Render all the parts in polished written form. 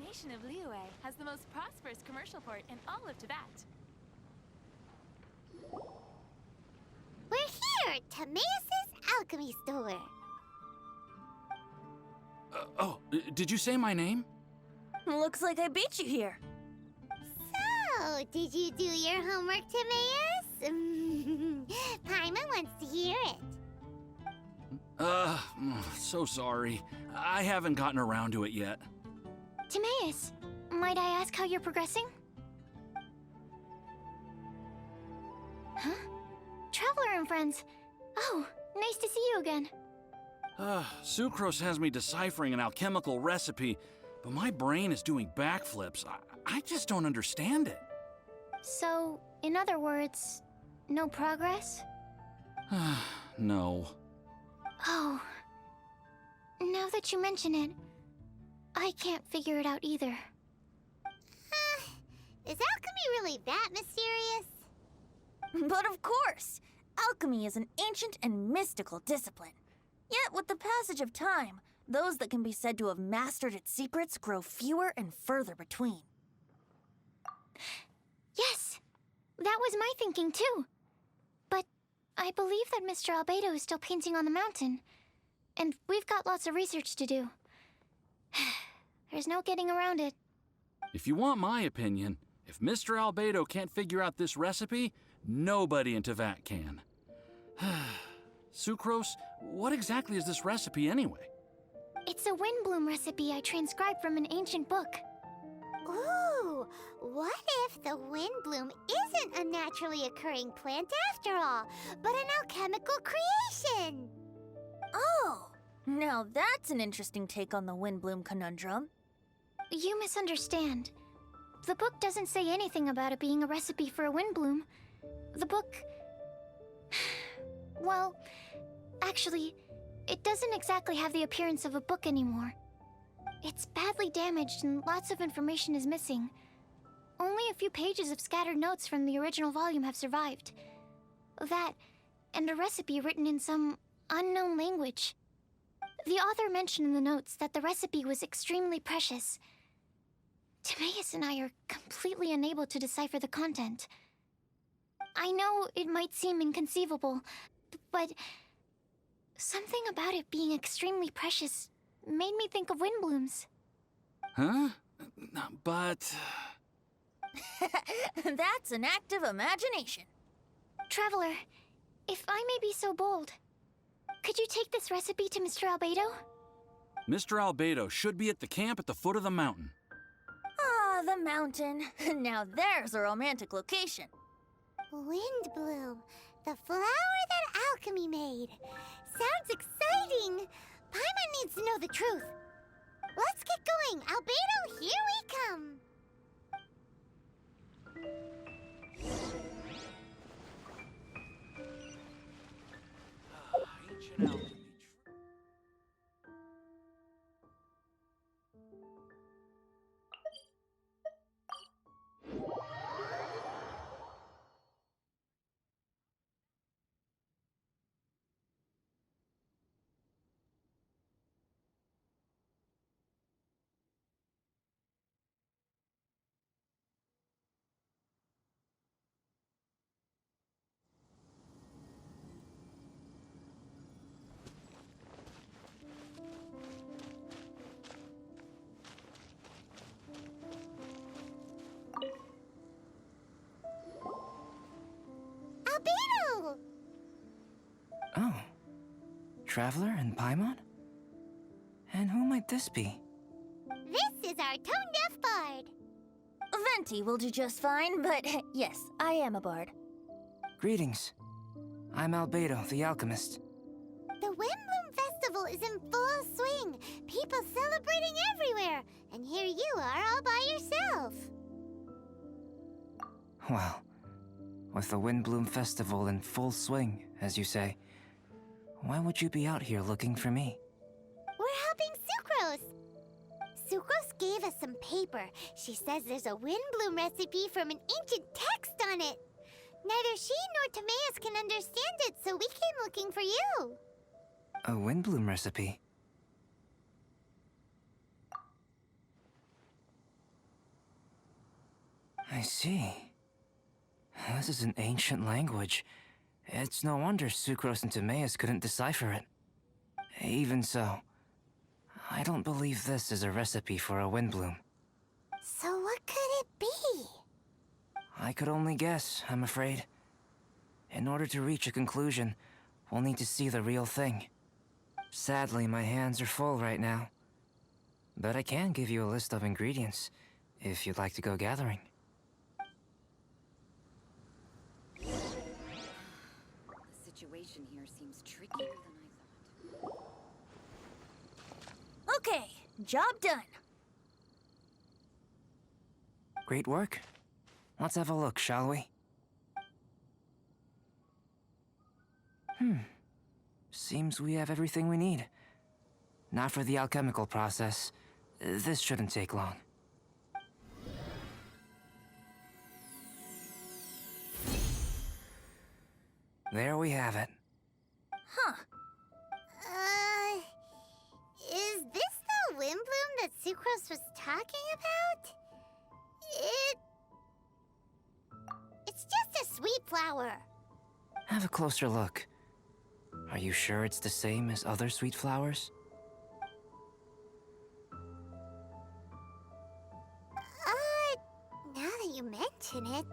nation of Liyue has the most prosperous commercial port in all of Tibet. We're here at Timaeus' alchemy store. Did you say my name? Looks like I beat you here. So, did you do your homework, Timaeus? Paimon wants to hear it. So sorry. I haven't gotten around to it yet. Timaeus, might I ask how you're progressing? Huh? Traveler and friends. Oh, nice to see you again. Sucrose has me deciphering an alchemical recipe, but my brain is doing backflips. I just don't understand it. So, in other words, no progress? No. Oh. Now that you mention it, I can't figure it out either. Is alchemy really that mysterious? But of course! Alchemy is an ancient and mystical discipline. Yet, with the passage of time, those that can be said to have mastered its secrets grow fewer and further between. Yes! That was my thinking, too. But I believe that Mr. Albedo is still painting on the mountain. And we've got lots of research to do. There's no getting around it. If you want my opinion, if Mr. Albedo can't figure out this recipe, nobody in Teyvat can. Sucrose, what exactly is this recipe anyway? It's a windbloom recipe I transcribed from an ancient book. Ooh, what if the windbloom isn't a naturally occurring plant after all, but an alchemical creation? Oh, now that's an interesting take on the windbloom conundrum. You misunderstand. The book doesn't say anything about it being a recipe for a windbloom. The book... Well, actually, it doesn't exactly have the appearance of a book anymore. It's badly damaged and lots of information is missing. Only a few pages of scattered notes from the original volume have survived. That, and a recipe written in some unknown language. The author mentioned in the notes that the recipe was extremely precious. Timaeus and I are completely unable to decipher the content. I know it might seem inconceivable, but something about it being extremely precious made me think of windblooms. Huh? But... That's an active imagination. Traveler, if I may be so bold, could you take this recipe to Mr. Albedo? Mr. Albedo should be at the camp at the foot of the mountain. Ah, the mountain. Now there's a romantic location. Windbloom, the flower that alchemy made. Sounds exciting. Paimon needs to know the truth. Let's get going. Albedo, here we come. Ancient alchemy. Albedo! Oh. Traveler and Paimon? And who might this be? This is our tone-deaf bard. Venti will do just fine, but yes, I am a bard. Greetings. I'm Albedo, the alchemist. The Windbloom Festival is in full swing. People celebrating everywhere. And here you are all by yourself. Well, with the Windbloom Festival in full swing, as you say, why would you be out here looking for me? We're helping Sucrose. Sucrose gave us some paper. She says there's a Windbloom recipe from an ancient text on it. Neither she nor Timaeus can understand it, so we came looking for you. A Windbloom recipe? I see. This is an ancient language. It's no wonder Sucrose and Timaeus couldn't decipher it. Even so, I don't believe this is a recipe for a windbloom. So what could it be? I could only guess, I'm afraid. In order to reach a conclusion, we'll need to see the real thing. Sadly, my hands are full right now. But I can give you a list of ingredients, if you'd like to go gathering. The situation here seems trickier than I thought. Okay, job done. Great work. Let's have a look, shall we? Seems we have everything we need. Not for the alchemical process. This shouldn't take long. There we have it. Huh. Is this the windbloom that Sucrose was talking about? It's just a sweet flower. Have a closer look. Are you sure it's the same as other sweet flowers? Now that you mention it,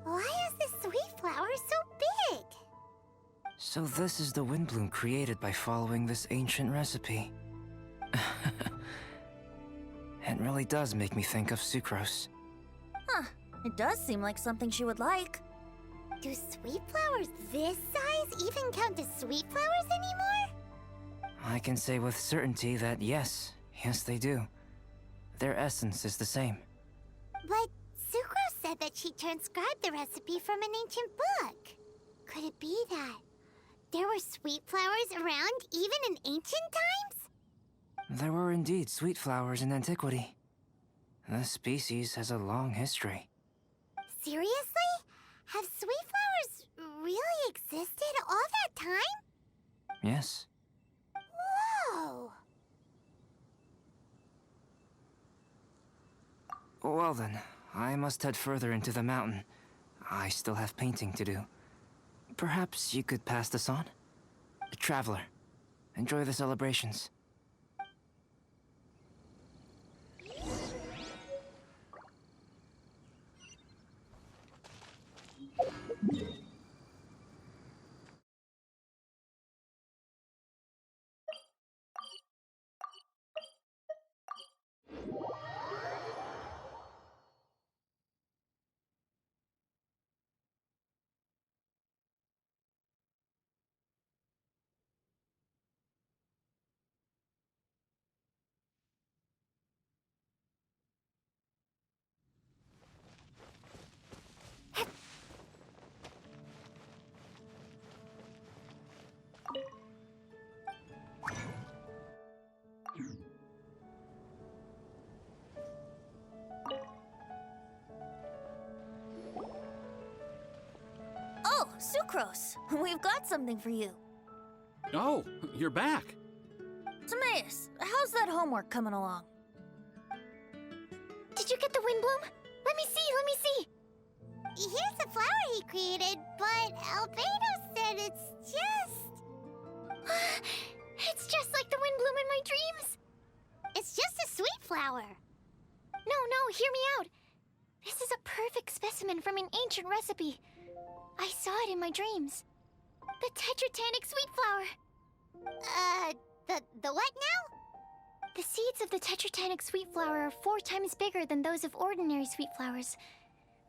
why is this sweet flower so big? So this is the windbloom created by following this ancient recipe. It really does make me think of Sucrose. Huh. It does seem like something she would like. Do sweet flowers this size even count as sweet flowers anymore? I can say with certainty that yes, they do. Their essence is the same. But Sucrose said that she transcribed the recipe from an ancient book. Could it be that there were sweet flowers around even in ancient times? There were indeed sweet flowers in antiquity. The species has a long history. Seriously? Have sweet flowers really existed all that time? Yes. Whoa! Well then, I must head further into the mountain. I still have painting to do. Perhaps you could pass this on? Traveler, enjoy the celebrations. Oh, Sucrose! We've got something for you. Oh, you're back. Timaeus, how's that homework coming along? Did you get the windbloom? Let me see. Here's the flower he created, but Albedo said it's just... it's just like the windbloom in my dreams. It's just a sweet flower. No, hear me out. This is a perfect specimen from an ancient recipe. I saw it in my dreams. The tetratanic sweet flower. The what now? The seeds of the tetratanic sweet flower are 4 times bigger than those of ordinary sweet flowers.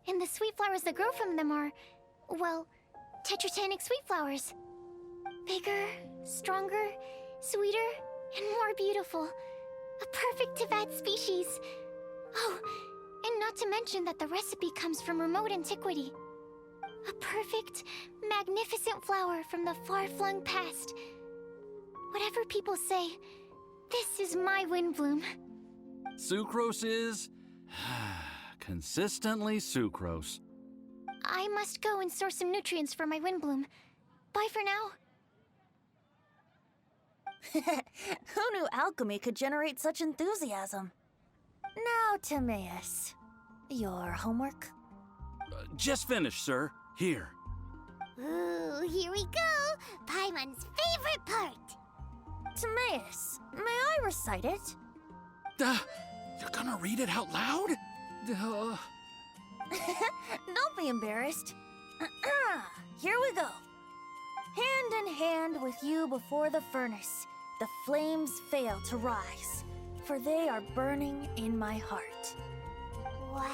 And the sweet flowers that grow from them are, well, tetratanic sweet flowers. Bigger, stronger, sweeter, and more beautiful. A perfect Tivat species. Oh, and not to mention that the recipe comes from remote antiquity. A perfect, magnificent flower from the far-flung past. Whatever people say, this is my windbloom. Sucrose is... consistently Sucrose. I must go and source some nutrients for my windbloom. Bye for now. Who knew alchemy could generate such enthusiasm? Now, Timaeus, your homework? Just finished, sir. Here. Ooh, here we go! Paimon's favorite part! Timaeus, may I recite it? You're gonna read it out loud? Don't be embarrassed. Here we go. Hand in hand with you before the furnace, the flames fail to rise, for they are burning in my heart. Wow.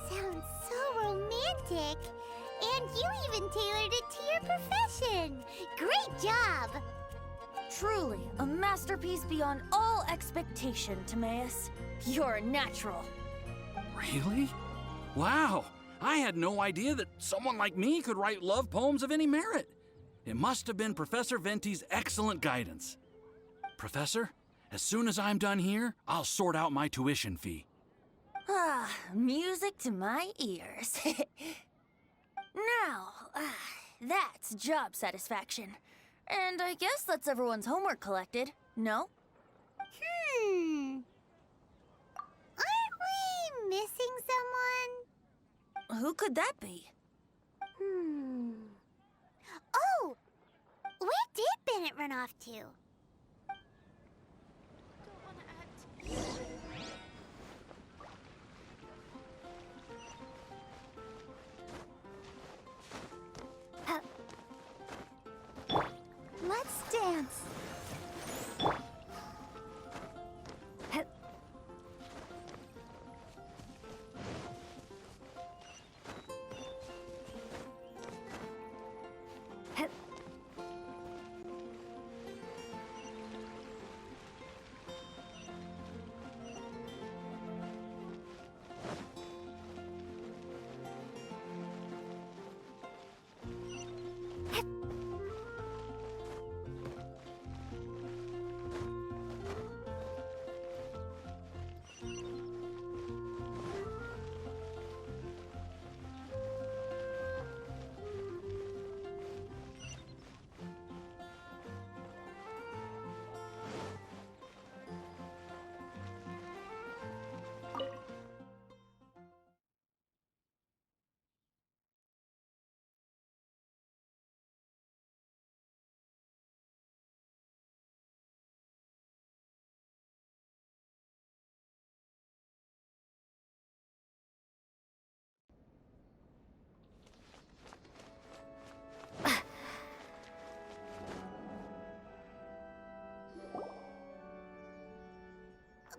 Sounds so romantic. And you even tailored it to your profession. Great job! Truly, a masterpiece beyond all expectation, Timaeus. You're a natural. Really? Wow! I had no idea that someone like me could write love poems of any merit. It must have been Professor Venti's excellent guidance. Professor, as soon as I'm done here, I'll sort out my tuition fee. Ah, music to my ears. Now, that's job satisfaction. And I guess that's everyone's homework collected, no? Aren't we missing someone? Who could that be? Oh! Where did Bennett run off to? Let's dance.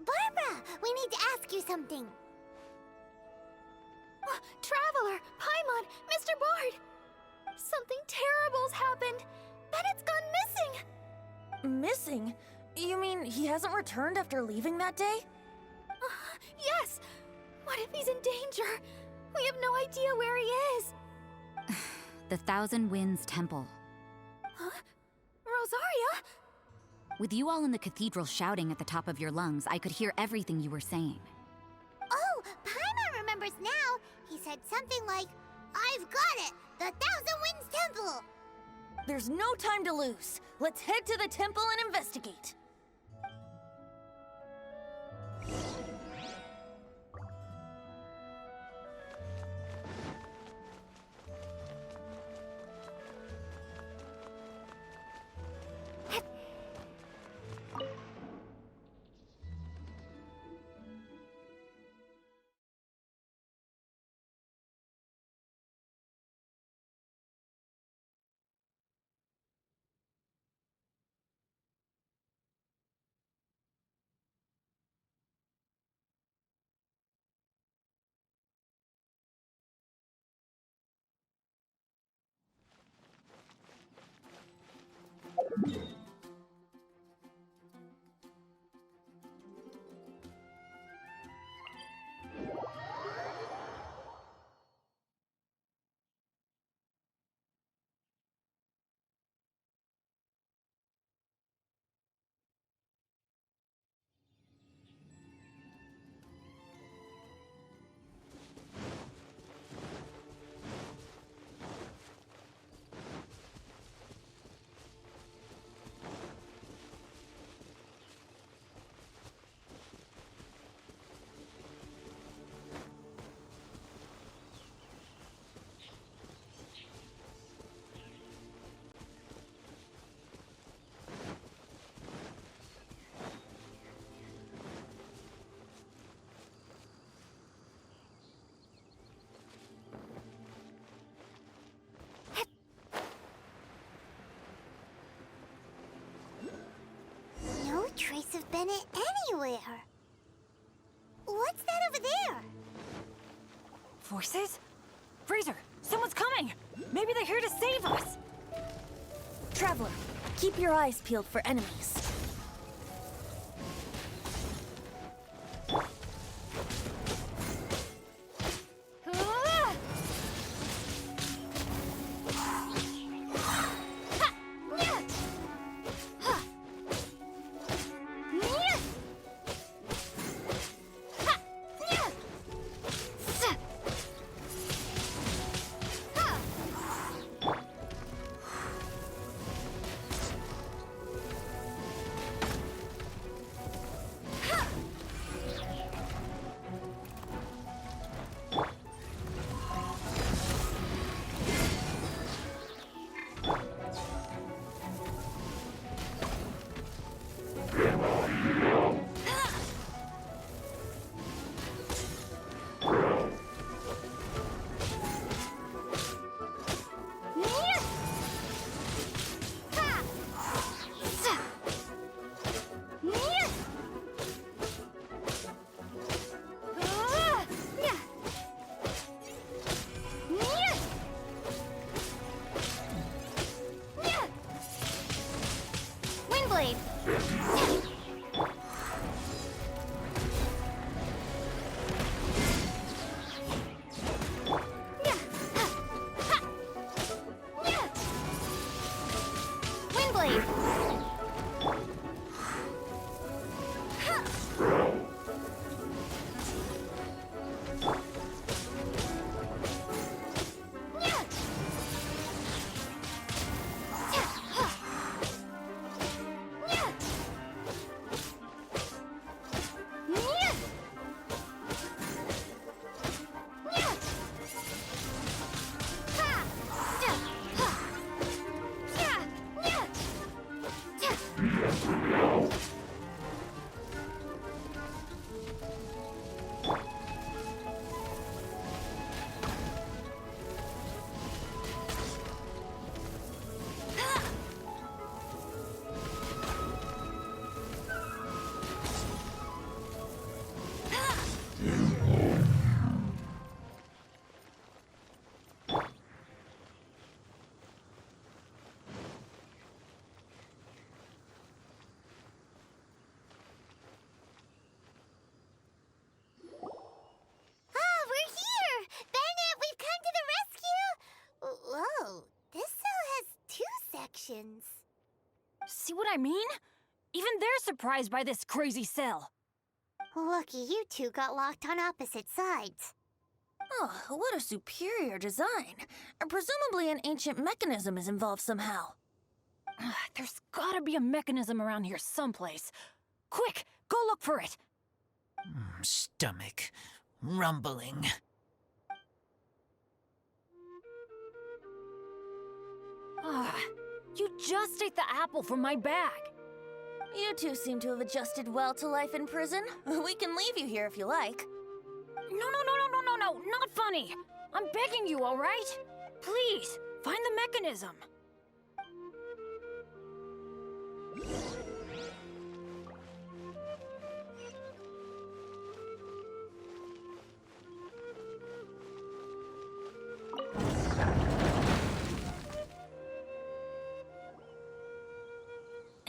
Barbara, we need to ask you something. Traveler, Paimon, Mr. Bard! Something terrible's happened. Bennett's gone missing. Missing? You mean he hasn't returned after leaving that day? Yes. What if he's in danger? We have no idea where he is. The Thousand Winds Temple. Rosaria? With you all in the cathedral shouting at the top of your lungs, I could hear everything you were saying. Oh, Paimon remembers now. He said something like, I've got it! The Thousand Winds Temple! There's no time to lose. Let's head to the temple and investigate. trace of Bennett anywhere. What's that over there? Voices? Fraser, someone's coming! Maybe they're here to save us! Traveler, keep your eyes peeled for enemies. Windblade! Windblade! We're here! Bennett, we've come to the rescue! Whoa, this cell has 2 sections. See what I mean? Even they're surprised by this crazy cell. Lucky you two got locked on opposite sides. Oh, what a superior design. Presumably an ancient mechanism is involved somehow. There's gotta be a mechanism around here someplace. Quick, go look for it. Stomach rumbling. You just ate the apple from my bag. You two seem to have adjusted well to life in prison. We can leave you here if you like. No, not funny. I'm begging you, all right? Please, find the mechanism.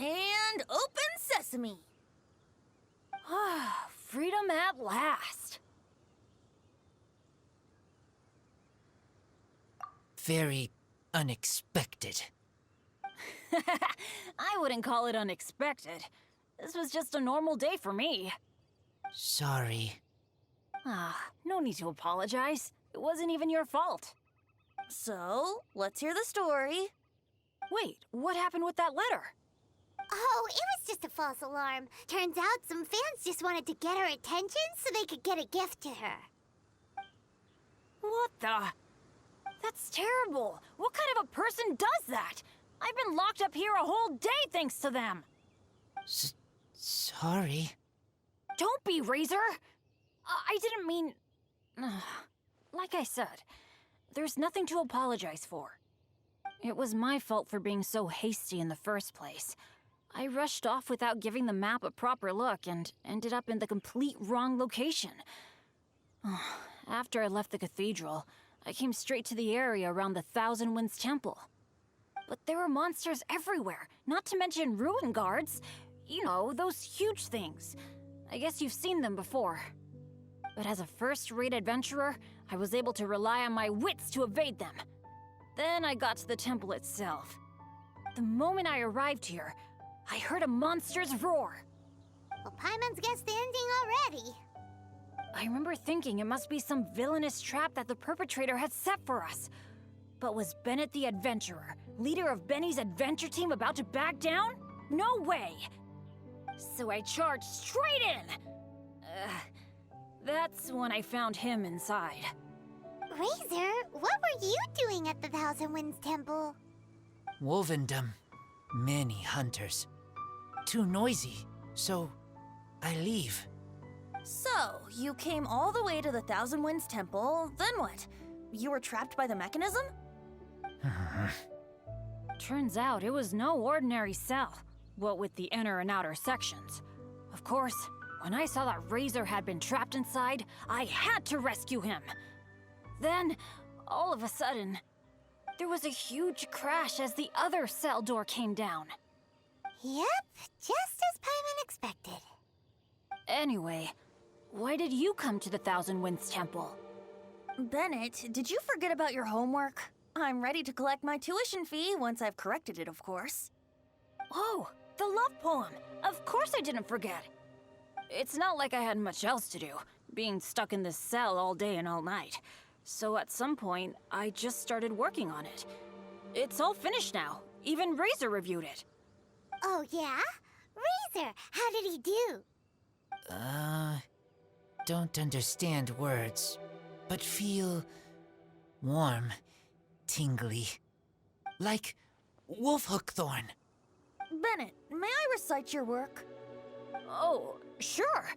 And open sesame. Freedom at last. Very unexpected. I wouldn't call it unexpected. This was just a normal day for me. Sorry. No need to apologize. It wasn't even your fault. So, let's hear the story. Wait, what happened with that letter? Oh, it was just a false alarm. Turns out some fans just wanted to get her attention so they could get a gift to her. What the? That's terrible. What kind of a person does that? I've been locked up here a whole day thanks to them. Sorry. Don't be, Razor. I didn't mean... Like I said, there's nothing to apologize for. It was my fault for being so hasty in the first place. I rushed off without giving the map a proper look and ended up in the complete wrong location. After I left the cathedral, I came straight to the area around the Thousand Winds Temple. But there were monsters everywhere, not to mention ruin guards. You know, those huge things. I guess you've seen them before. But as a first-rate adventurer, I was able to rely on my wits to evade them. Then I got to the temple itself. The moment I arrived here, I heard a monster's roar. Well, Paimon's guessed the ending already. I remember thinking it must be some villainous trap that the perpetrator had set for us. But was Bennett the adventurer, leader of Benny's adventure team, about to back down? No way! So I charged straight in! That's when I found him inside. Razor, what were you doing at the Thousand Winds Temple? Wolvendom. Many hunters. Too noisy, so I leave. So, you came all the way to the Thousand Winds Temple, then what? You were trapped by the mechanism? Turns out it was no ordinary cell, what with the inner and outer sections. Of course, when I saw that Razor had been trapped inside, I had to rescue him. Then, all of a sudden, there was a huge crash as the other cell door came down. Yep, just as Paimon expected. Anyway, why did you come to the Thousand Winds Temple? Bennett, did you forget about your homework? I'm ready to collect my tuition fee once I've corrected it, of course. Oh, the love poem! Of course I didn't forget! It's not like I had much else to do, being stuck in this cell all day and all night. So at some point, I just started working on it. It's all finished now. Even Razor reviewed it. Oh, yeah? Razor, how did he do? Don't understand words, but feel warm, tingly. Like wolfhookthorn. Bennett, may I recite your work? Oh, sure.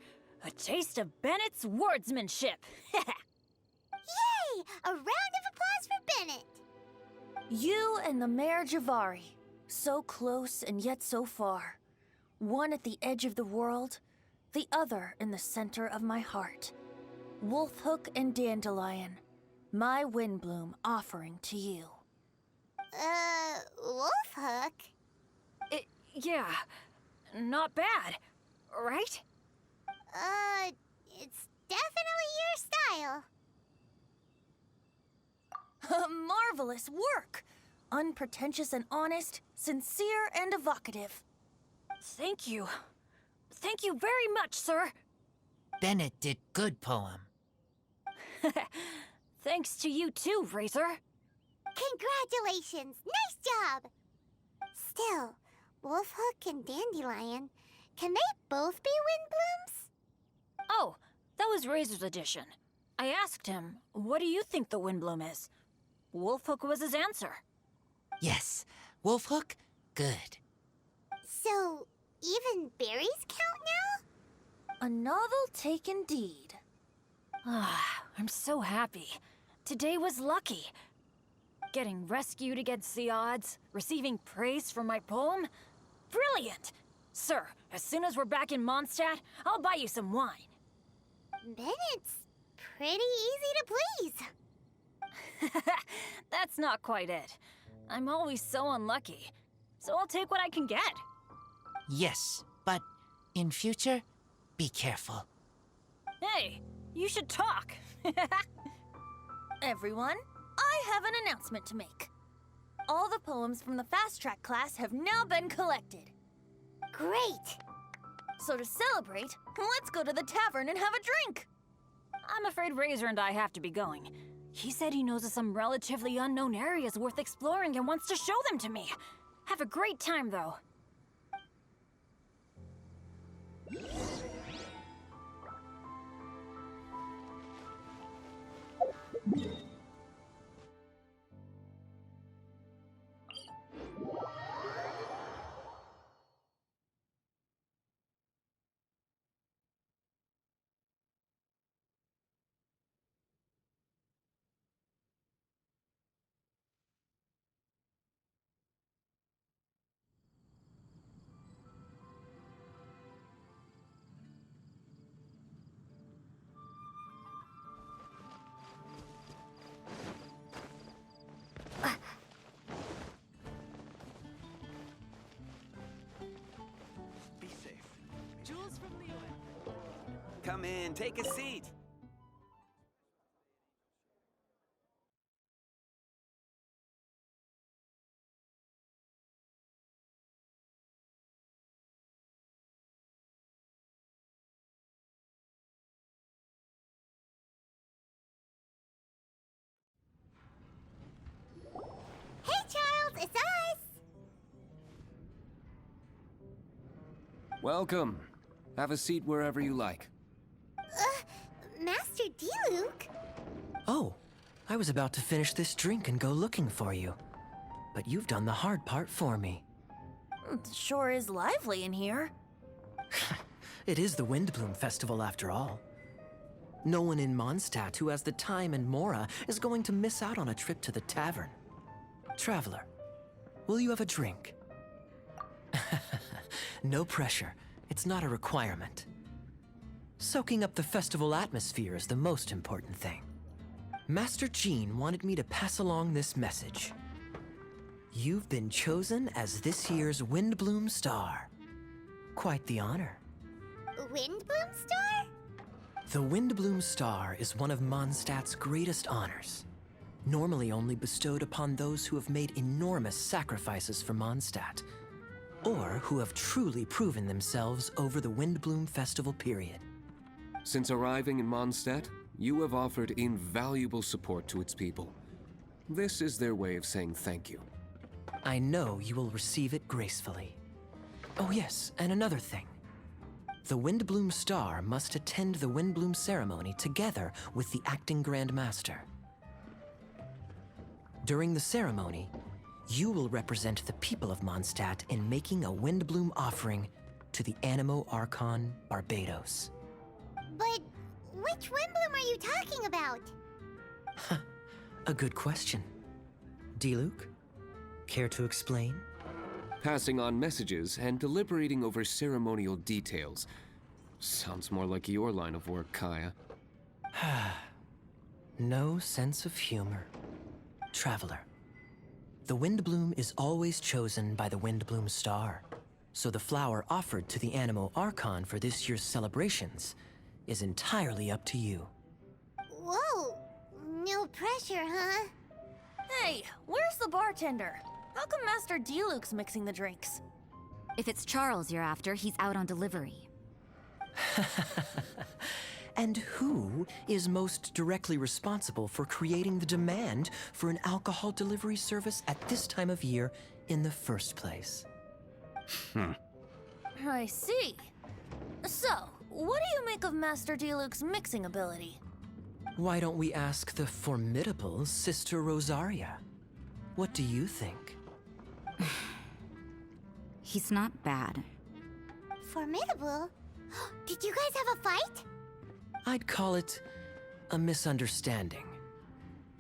A taste of Bennett's wordsmanship. Yay! A round of applause for Bennett! You and the Mare Javari, so close and yet so far. One at the edge of the world, the other in the center of my heart. Wolfhook and Dandelion, my Windbloom offering to you. Wolfhook? Yeah, not bad, right? It's definitely your style. Marvelous work! Unpretentious and honest, sincere and evocative. Thank you. Thank you very much, sir. Bennett did good poem. Thanks to you too, Razor. Congratulations! Nice job! Still, Wolfhook and Dandelion, can they both be Windblooms? Oh, that was Razor's addition. I asked him, what do you think the Windbloom is? Wolfhook was his answer. Yes, Wolfhook, good. So, even berries count now? A novel take indeed. I'm so happy. Today was lucky. Getting rescued against the odds, receiving praise for my poem. Brilliant! Sir, as soon as we're back in Mondstadt, I'll buy you some wine. Bennett's pretty easy to please. That's not quite it. I'm always so unlucky, so I'll take what I can get. Yes, but in future, be careful. Hey, you should talk. Everyone, I have an announcement to make. All the poems from the Fast Track class have now been collected. Great! So to celebrate, let's go to the tavern and have a drink. I'm afraid Razor and I have to be going. He said he knows of some relatively unknown areas worth exploring and wants to show them to me. Have a great time, though. Come in, take a seat. Hey, Charles, it's us! Welcome. Have a seat wherever you like. Master Diluc? Oh, I was about to finish this drink and go looking for you. But you've done the hard part for me. Sure is lively in here. It is the Windbloom Festival after all. No one in Mondstadt who has the time and mora is going to miss out on a trip to the tavern. Traveler, will you have a drink? No pressure. It's not a requirement. Soaking up the festival atmosphere is the most important thing. Master Jean wanted me to pass along this message. You've been chosen as this year's Windbloom Star. Quite the honor. Windbloom Star? The Windbloom Star is one of Mondstadt's greatest honors. Normally only bestowed upon those who have made enormous sacrifices for Mondstadt, or who have truly proven themselves over the Windbloom Festival period. Since arriving in Mondstadt, you have offered invaluable support to its people. This is their way of saying thank you. I know you will receive it gracefully. Oh yes, and another thing. The Windbloom Star must attend the Windbloom ceremony together with the acting Grand Master. During the ceremony, you will represent the people of Mondstadt in making a Windbloom offering to the Animo Archon Barbados. But which Windbloom are you talking about? A good question. Diluc, care to explain? Passing on messages and deliberating over ceremonial details. Sounds more like your line of work, Kaya. No sense of humor. Traveler, the Windbloom is always chosen by the Windbloom Star, so the flower offered to the Animo Archon for this year's celebrations is entirely up to you. Whoa, no pressure, huh? Hey, where's the bartender? How come Master Diluc's mixing the drinks? If it's Charles you're after, he's out on delivery. And who is most directly responsible for creating the demand for an alcohol delivery service at this time of year in the first place? I see. So, what do you make of Master Diluc's mixing ability? Why don't we ask the formidable Sister Rosaria? What do you think? He's not bad. Formidable? Did you guys have a fight? I'd call it a misunderstanding.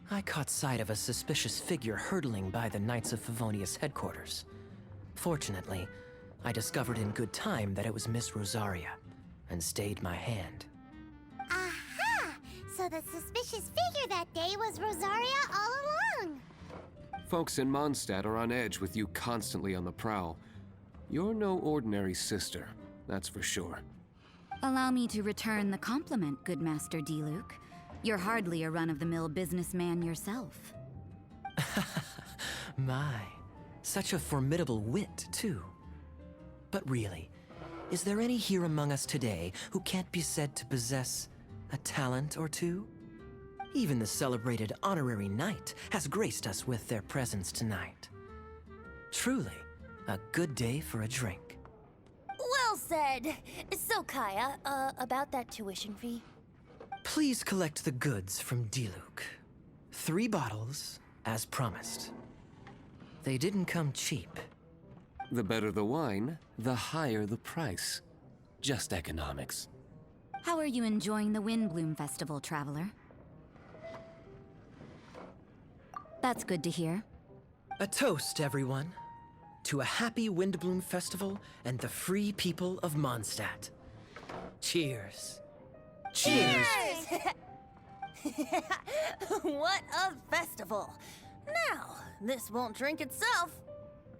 I caught sight of a suspicious figure hurtling by the Knights of Favonius headquarters. Fortunately, I discovered in good time that it was Miss Rosaria, and stayed my hand. Aha! So the suspicious figure that day was Rosaria all along! Folks in Mondstadt are on edge with you constantly on the prowl. You're no ordinary sister, that's for sure. Allow me to return the compliment, good Master Diluc. You're hardly a run-of-the-mill businessman yourself. My, such a formidable wit, too. But really, is there any here among us today who can't be said to possess a talent or two? Even the celebrated honorary knight has graced us with their presence tonight. Truly, a good day for a drink. Well said. So, Kaya, about that tuition fee? Please collect the goods from Diluc. 3 bottles, as promised. They didn't come cheap. The better the wine, the higher the price. Just economics. How are you enjoying the Windbloom Festival, Traveler? That's good to hear. A toast, everyone, to a happy Windbloom Festival and the free people of Mondstadt. Cheers. Cheers! What a festival! Now, this won't drink itself.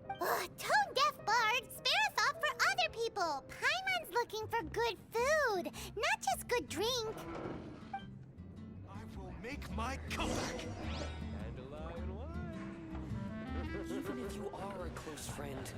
Tone-deaf bard, spare a thought for other people. Paimon's looking for good food, not just good drink. I will make my comeback. Dandelion wine. Even if you are a close friend.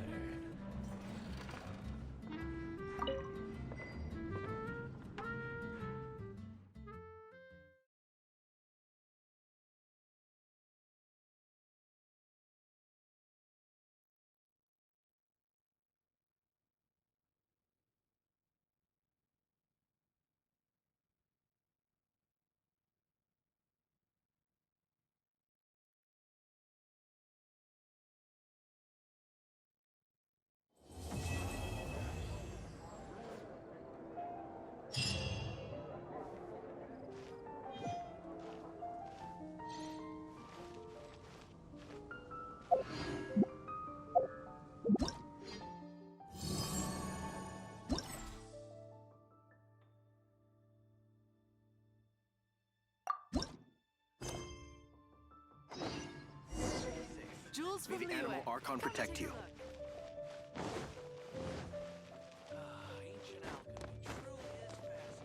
Jules May from the Animal Archon protect you. Ancient alchemy truly is fascinating.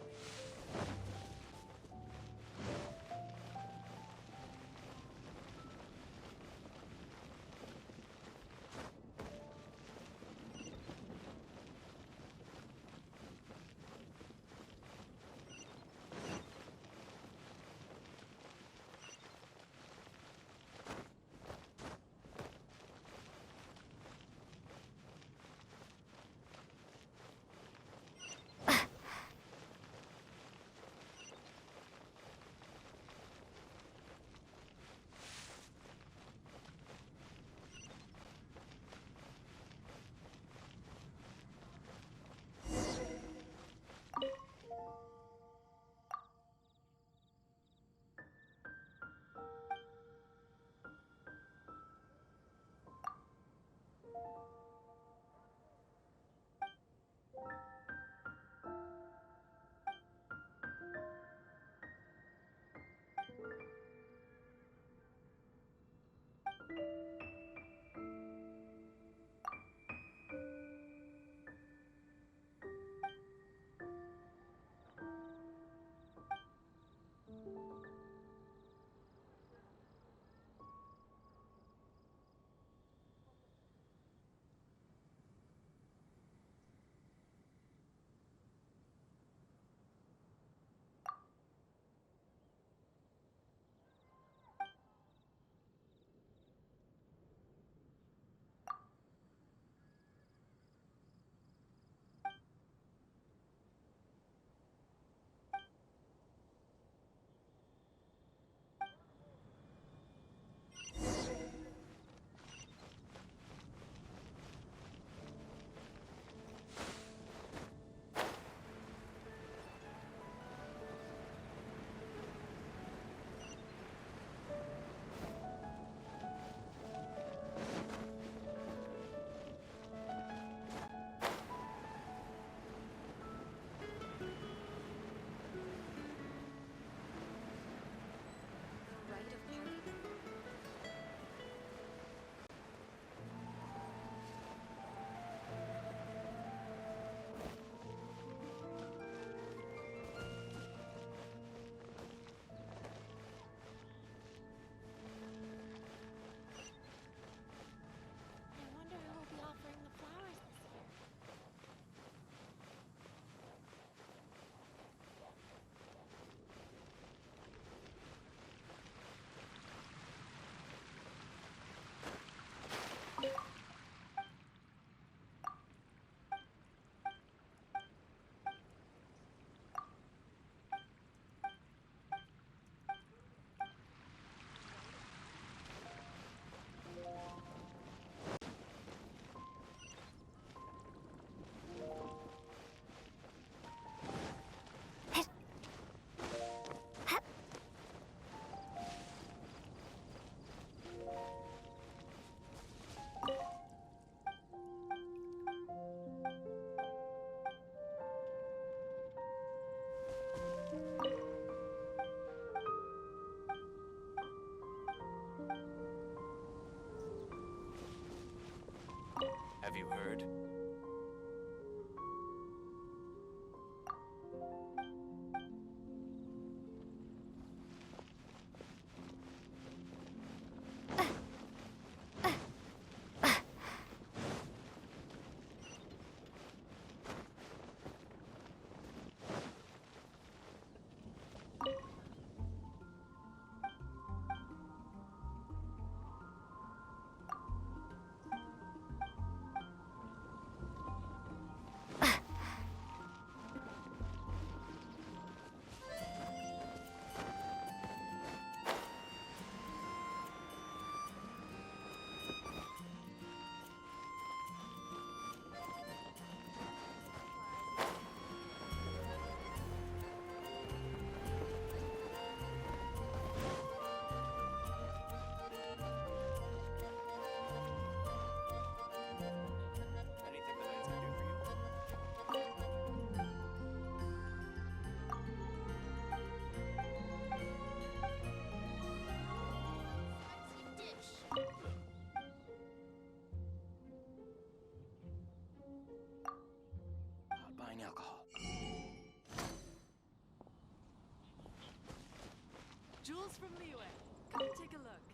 Jules from Liyue. Come take a look.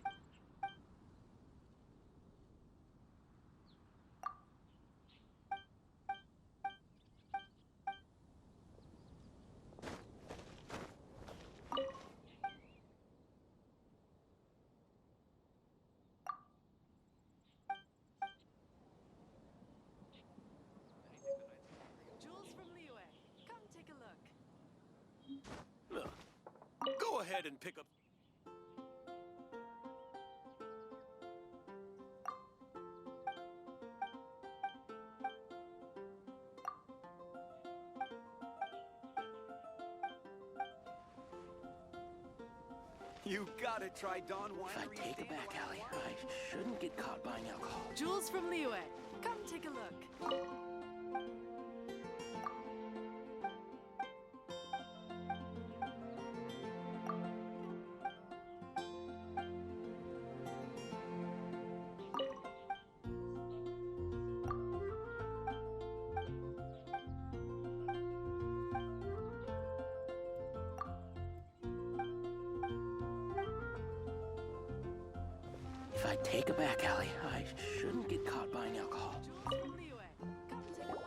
Jules from Liyue. Come take a look. Go ahead and pick up. You gotta try Dawn Winery. If I take it back, Allie, I shouldn't get caught buying alcohol. Jules from Liyue. Come take a look. If I take it back, Allie, I shouldn't get caught buying alcohol. Jules from Liyue. Come take a look.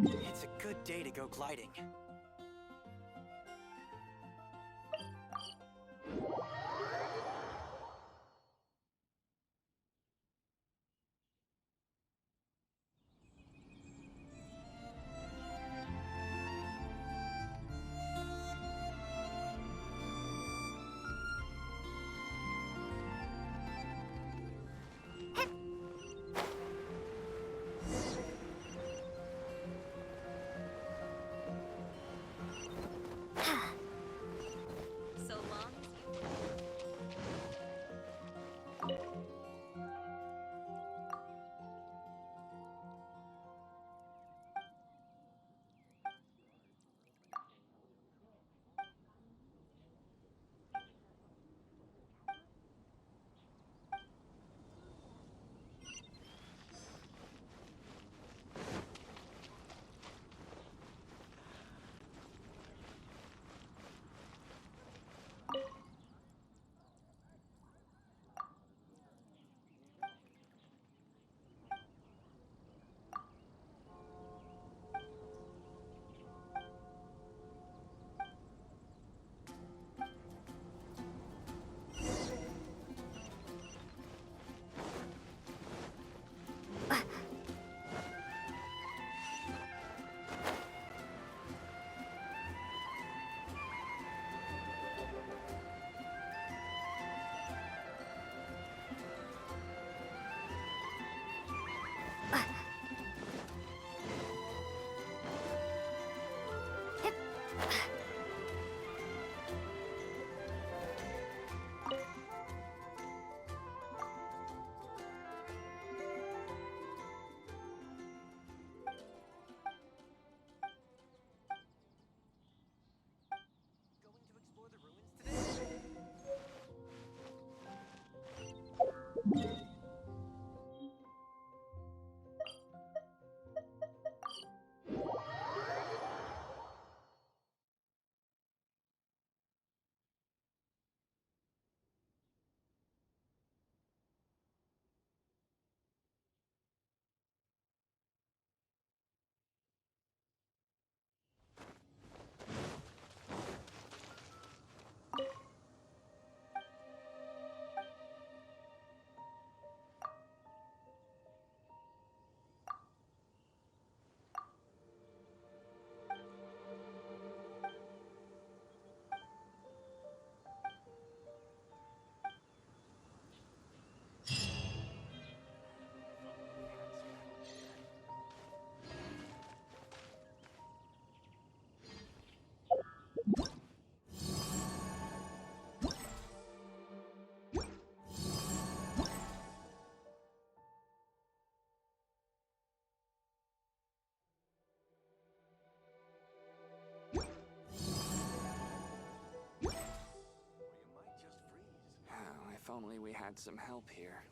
It's a good day to go gliding. only we had some help here.